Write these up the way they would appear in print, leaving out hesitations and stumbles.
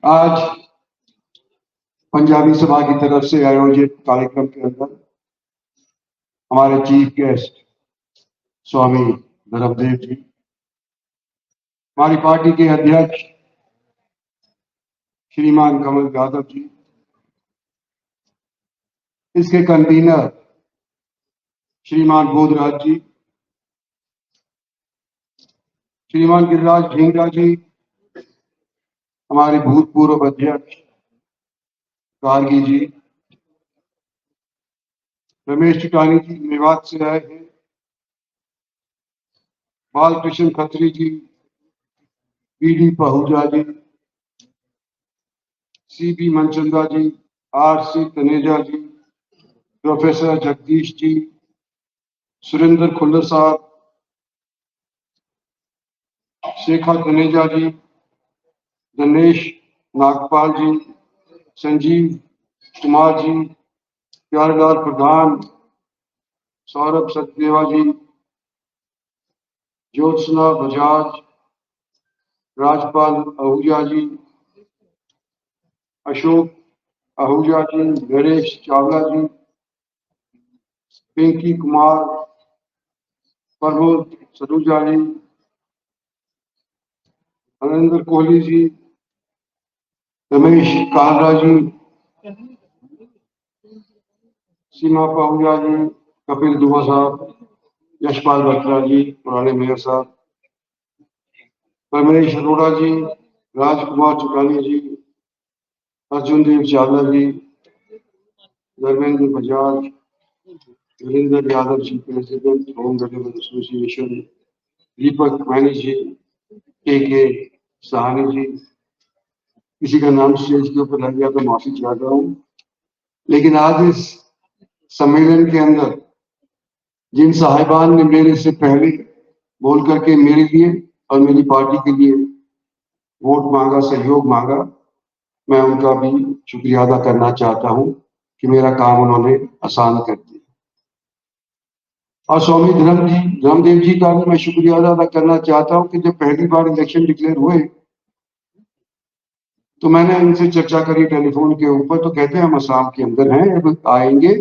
आज पंजाबी सभा की तरफ से आयोजित कार्यक्रम के अंदर हमारे चीफ गेस्ट स्वामी धर्मदेव जी, हमारी पार्टी के अध्यक्ष श्रीमान कमल यादव जी, इसके कन्वीनर श्रीमान बोधराज जी, श्रीमान गिरिराज ढींगरा जी, हमारे भूतपूर्व अध्यक्ष गार्गी जी, रमेश चिटानी जी मेवात से आए हैं, बालकृष्ण खत्री जी, बीडी पहूजा जी, सीबी मनचंदा जी, आरसी तनेजा जी, प्रोफेसर जगदीश जी, सुरेंद्र खुल्लर साहब, शेखा तनेजा जी, दिनेश नागपाल जी, संजीव कुमार जी, प्यारेलाल प्रधान, सौरभ सचदेवा जी, ज्योत्सना बजाज, राजपाल आहूजा जी, अशोक आहूजा जी, नरेश चावला जी, पिंकी कुमार, प्रमोद सरूजा जी, नरेंद्र कोहली जी, रमेश कालरा जी, सीमा पाहुजा जी, कपिल दुआ साहब, यशपाल बत्रा जी, पुराने मेयर साहब, रमेश अरोड़ा जी, राजकुमार चुकानी जी, अर्जुन देव चावला जी, Dharmendra Bajaj, Virendra Yadav ji, president home development association, दीपक मैनी जी, के सहानी जी, किसी का नाम स्टेज के ऊपर लग गया तो माफी चाहता हूँ। लेकिन आज इस सम्मेलन के अंदर जिन साहिबान ने मेरे से पहले बोल करके मेरे लिए और मेरी पार्टी के लिए वोट मांगा, सहयोग मांगा, मैं उनका भी शुक्रिया अदा करना चाहता हूं कि मेरा काम उन्होंने आसान कर दिया। और स्वामी धर्मदेव जी का भी मैं शुक्रिया अदा करना चाहता हूं कि जब पहली बार इलेक्शन डिक्लेयर हुए तो मैंने इनसे चर्चा करी टेलीफोन के ऊपर, तो कहते हैं हम असम के अंदर हैं, अब आएंगे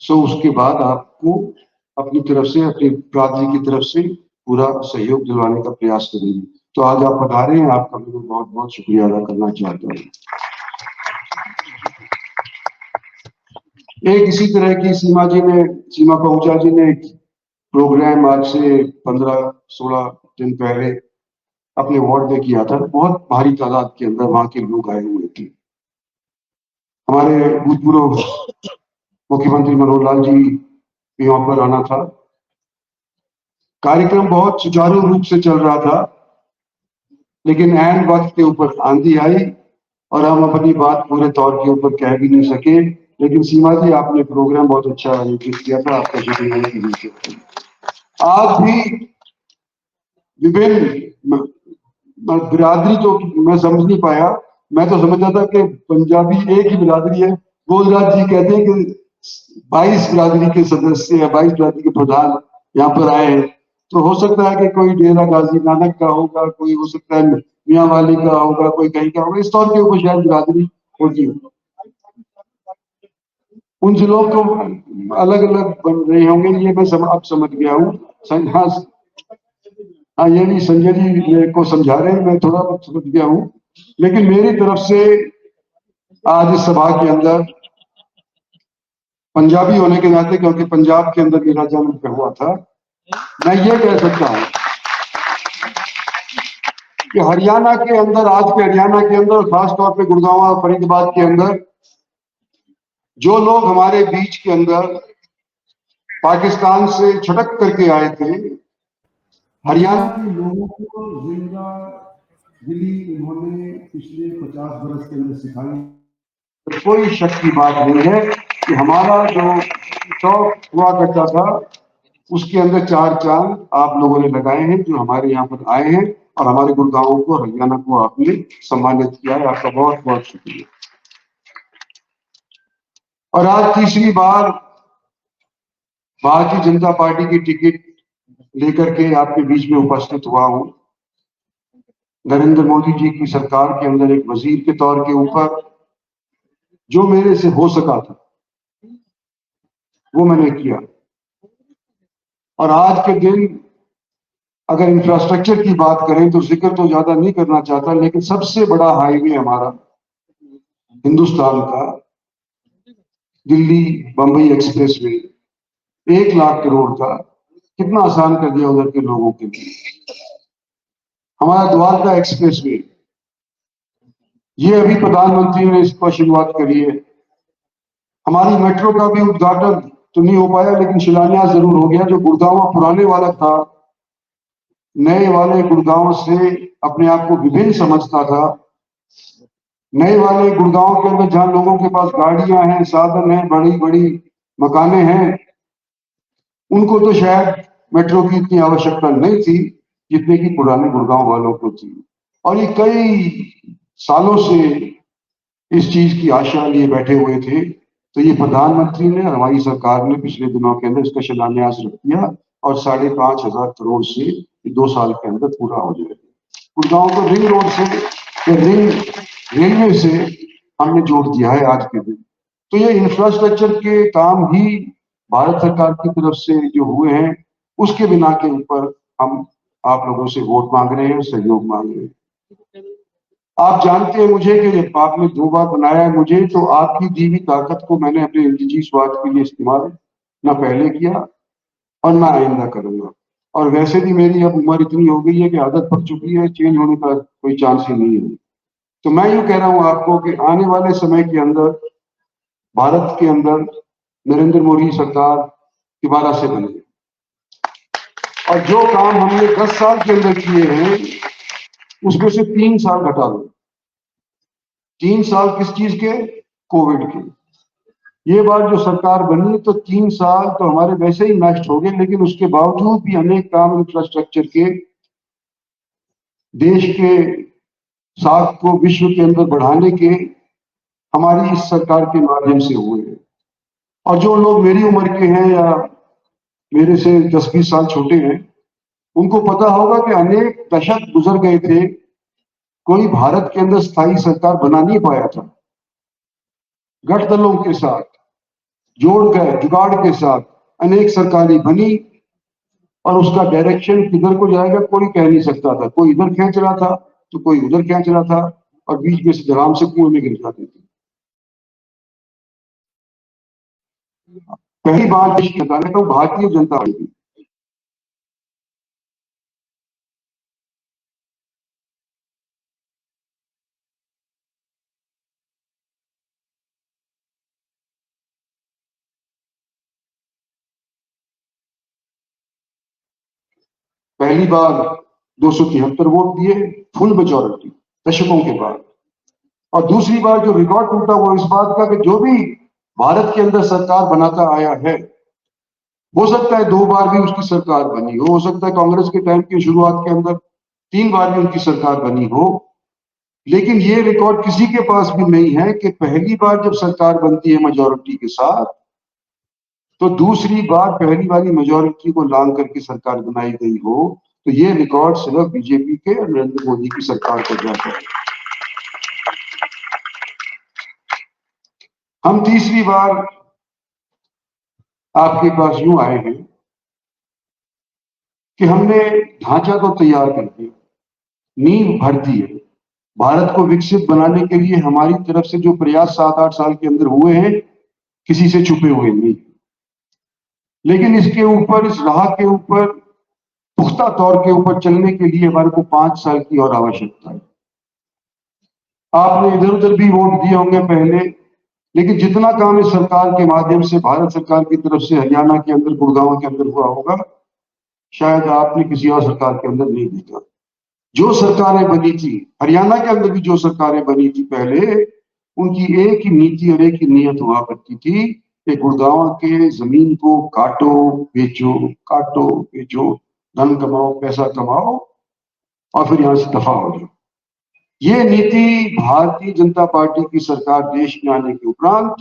सो उसके बाद आपको अपनी तरफ से, अपनी प्रार्थना की तरफ से पूरा सहयोग दिलवाने का प्रयास करेंगे। तो आज आप पधारे हैं, आपका भी बहुत बहुत शुक्रिया अदा करना चाहता हूँ। एक इसी तरह की सीमा पहुंचा जी ने एक प्रोग्राम आज से 15-16 दिन पहले अपने वार्ड में किया था। बहुत भारी तादाद के अंदर वहां के लोग आए हुए थे। हमारे भूतपूर्व मुख्यमंत्री मनोहर लाल जी भी वहां पर आना था। कार्यक्रम बहुत सुचारू रूप से चल रहा था, लेकिन ऐन वक्त के ऊपर आंधी आई और हम अपनी बात पूरे तौर के ऊपर कह भी नहीं सके। लेकिन सीमा जी, आपने प्रोग्राम बहुत अच्छा आयोजित किया था, आपका शुक्रिया। आज भी विभिन्न बिरादरी तो मैं समझ नहीं पाया, मैं तो समझता था कि पंजाबी एक ही बिरादरी है। बोधराज जी कहते हैं कि 22 बिरादरी के सदस्य या 22 बिरादरी के प्रधान यहाँ पर आए हैं। तो हो सकता है कि कोई डेरा गाजी नानक का होगा, कोई हो सकता है मियाँ वाली का होगा, कोई कहीं का होगा, इस तौर के ऊपर शायद बिरादरी होगी। उन जिलों को अलग अलग बन रहे होंगे, ये मैं अब समझ गया हूँ। हाँ, ये भी संजय जी मेरे को समझा रहे हैं, मैं थोड़ा बहुत समझ गया हूँ। लेकिन मेरी तरफ से आज इस सभा के अंदर पंजाबी होने के नाते, क्योंकि पंजाब के अंदर मेरा जन्म हुआ था, मैं ये कह सकता हूँ कि हरियाणा के अंदर, आज के हरियाणा के अंदर, खासतौर पे गुड़गांव और फरीदाबाद के अंदर जो लोग हमारे बीच के अंदर पाकिस्तान से छटक करके आए थे, हरियाणा के लोगों को जिंदा दिली उन्होंने पिछले 50 बरस के अंदर सिखाई। कोई शक की बात नहीं है कि हमारा जो शौक हुआ करता था उसके अंदर 4 चांद आप लोगों ने लगाए हैं, जो हमारे यहाँ पर आए हैं और हमारे गुड़गांव को, हरियाणा को आपने सम्मानित किया है। आपका बहुत बहुत शुक्रिया। और आज तीसरी बार भारतीय जनता पार्टी की टिकट लेकर के आपके बीच में उपस्थित हुआ हूं। नरेंद्र मोदी जी की सरकार के अंदर एक वजीर के तौर के ऊपर जो मेरे से हो सका था वो मैंने किया। और आज के दिन अगर इंफ्रास्ट्रक्चर की बात करें तो जिक्र तो ज्यादा नहीं करना चाहता, लेकिन सबसे बड़ा हाईवे हमारा हिंदुस्तान का दिल्ली बंबई एक्सप्रेसवे 1 लाख करोड़ का कितना आसान कर दिया उधर के लोगों के लिए। हमारा द्वारका एक्सप्रेसवे, ये अभी प्रधानमंत्री ने इसका शुरुआत करी है। हमारी मेट्रो का भी उद्घाटन तो नहीं हो पाया, लेकिन शिलान्यास जरूर हो गया। जो गुड़गांव पुराने वाला था, नए वाले गुड़गांव से अपने आप को विभिन्न समझता था। नए वाले गुड़गांव के अंदर जहां लोगों के पास गाड़ियां हैं, साधन हैं, बड़ी बड़ी मकाने हैं, उनको तो शायद मेट्रो की इतनी आवश्यकता नहीं थी जितने की पुराने गुड़गांव वालों को थी। और ये कई सालों से इस चीज की आशा लिए बैठे हुए थे। तो ये प्रधानमंत्री ने, हमारी सरकार ने पिछले दिनों के अंदर इसका शिलान्यास रख दिया और 5,500 करोड़ से 2 साल के अंदर पूरा हो जाएगा। गुड़गांव को रिंग रोड से, रिंग रेलवे से हमने जोड़ दिया है आज के दिन। तो ये इंफ्रास्ट्रक्चर के काम ही भारत सरकार की तरफ से जो हुए हैं, उसके बिना के ऊपर हम आप लोगों से वोट मांग रहे हैं, सहयोग मांग रहे हैं। आप जानते हैं मुझे कि जब आपने 2 बार बनाया है मुझे, तो आपकी दी हुई ताकत को मैंने अपने निजी स्वार्थ के लिए इस्तेमाल ना पहले किया और ना आइंदा करूंगा। और वैसे भी मेरी अब उम्र इतनी हो गई है कि आदत पड़ चुकी है, चेंज होने का कोई चांस ही नहीं है। तो मैं यूं कह रहा हूं आपको कि आने वाले समय के अंदर भारत के अंदर नरेंद्र मोदी सरकार दोबारा से बने और जो काम हमने 10 साल के अंदर किए हैं उसमें से 3 साल घटा दो। 3 साल किस चीज के? कोविड के। ये बार जो सरकार बनी तो 3 साल तो हमारे वैसे ही नष्ट हो गए, लेकिन उसके बावजूद भी अनेक काम इंफ्रास्ट्रक्चर के देश के साख को विश्व के अंदर बढ़ाने के हमारी इस सरकार के माध्यम से हुए हैं। और जो लोग मेरी उम्र के हैं या मेरे से 10-20 साल छोटे हैं, उनको पता होगा कि अनेक दशक गुजर गए थे, कोई भारत के अंदर स्थायी सरकार बना नहीं पाया था। गठदलों के साथ जोड़ गए, जुगाड़ के साथ अनेक सरकारें बनी और उसका डायरेक्शन किधर को जाएगा कोई कह नहीं सकता था। कोई इधर खींच रहा था तो कोई उधर खींच रहा था और बीच में से धड़ाम से कुएं में गिर जाते थे। पहली बात बताना तो भारतीय जनता पार्टी, पहली बार 273 वोट दिए, फुल मेजोरिटी दशकों के बाद। और दूसरी बार जो रिकॉर्ड टूटा वो इस बात का कि जो भी भारत के अंदर सरकार बनाता आया है, हो सकता है 2 बार भी उसकी सरकार बनी हो सकता है कांग्रेस के टाइम की शुरुआत के अंदर 3 बार भी उनकी सरकार बनी हो, लेकिन ये रिकॉर्ड किसी के पास भी नहीं है कि पहली बार जब सरकार बनती है मेजोरिटी के साथ, तो दूसरी बार पहली वाली मेजोरिटी को लांग करके सरकार बनाई गई हो। तो ये रिकॉर्ड सिर्फ बीजेपी के और नरेंद्र मोदी की सरकार का जाता है। हम तीसरी बार आपके पास यूं आए हैं कि हमने ढांचा तो तैयार करके नींव भर दी है। भारत को विकसित बनाने के लिए हमारी तरफ से जो प्रयास 7-8 साल के अंदर हुए हैं, किसी से छुपे हुए नहीं, लेकिन इसके ऊपर, इस राह के ऊपर पुख्ता तौर के ऊपर चलने के लिए हमारे को 5 साल की और आवश्यकता है। आपने इधर उधर भी वोट दिए होंगे पहले, लेकिन जितना काम इस सरकार के माध्यम से, भारत सरकार की तरफ से हरियाणा के अंदर, गुड़गांव के अंदर हुआ होगा, शायद आपने किसी और सरकार के अंदर नहीं देखा। जो सरकारें बनी थी, हरियाणा के अंदर भी जो सरकारें बनी थी पहले, उनकी एक ही नीति और एक ही नियत हुआ करती थी कि गुड़गांव के जमीन को काटो बेचो, धन कमाओ, पैसा कमाओ और फिर यहां से दफा हो जाओ। ये नीति भारतीय जनता पार्टी की सरकार देश में आने के उपरांत,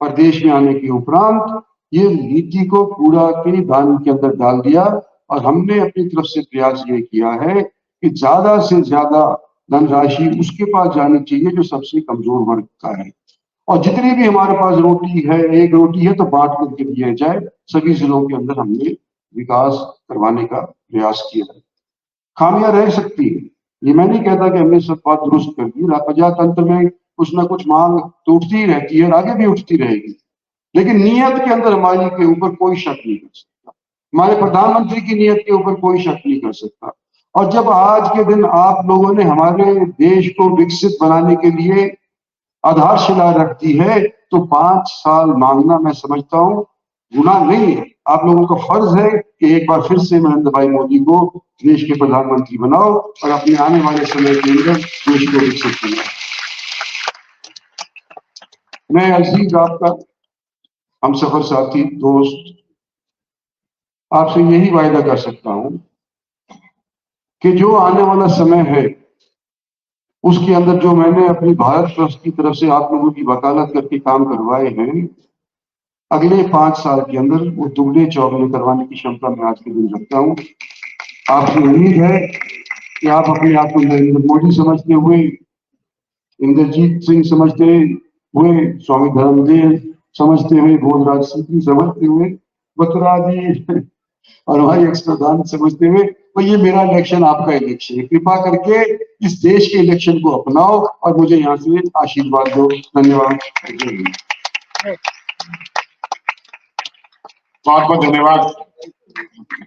प्रदेश में आने के उपरांत, ये नीति को कूड़ा के दान के अंदर डाल दिया। और हमने अपनी तरफ से प्रयास ये किया है कि ज्यादा से ज्यादा धनराशि उसके पास जानी चाहिए जो सबसे कमजोर वर्ग का है, और जितनी भी हमारे पास रोटी है, एक रोटी है तो बांट करके दिया जाए। सभी जिलों के अंदर हमने विकास करवाने का प्रयास किया है। खामियां रह सकती है, ये मैं नहीं कहता कि हमने सब बात दुरुस्त कर दी। प्रजातंत्र में कुछ ना कुछ मांग टूटती ही रहती है और आगे भी उठती रहेगी, लेकिन नियत के अंदर हमारी के ऊपर कोई शक नहीं कर सकता, हमारे प्रधानमंत्री की नियत के ऊपर कोई शक नहीं कर सकता। और जब आज के दिन आप लोगों ने हमारे देश को विकसित बनाने के लिए आधारशिला रख दी है, तो 5 साल मांगना मैं समझता हूं गुनाह नहीं है। आप लोगों का फर्ज है कि एक बार फिर से नरेंद्र भाई मोदी को देश के प्रधानमंत्री बनाओ और अपने आने वाले समय के अंदर देश को विकसित बनाओ। मैं अजीज आपका हम सफर साथी दोस्त आपसे यही वायदा कर सकता हूं कि जो आने वाला समय है उसके अंदर जो मैंने अपनी भारत ट्रस्ट की तरफ से आप लोगों की वकालत करके काम करवाए हैं, अगले 5 साल के अंदर वो दुगने चौगने करवाने की क्षमता मैं आज के दिन रखता हूं। आपसे उम्मीद है कि आप अपने आप को नरेंद्र मोदी समझते हुए, इंद्रजीत सिंह समझते हुए, स्वामी धर्मदेव समझते हुए, भोजराज सिंह समझते हुए, बत्रा जी और हमारे एक्स प्रधान समझते हुए, तो ये मेरा इलेक्शन आपका इलेक्शन है। कृपा करके इस देश के इलेक्शन को अपनाओ और मुझे यहाँ से आशीर्वाद दो। धन्यवाद। बहुत बहुत धन्यवाद।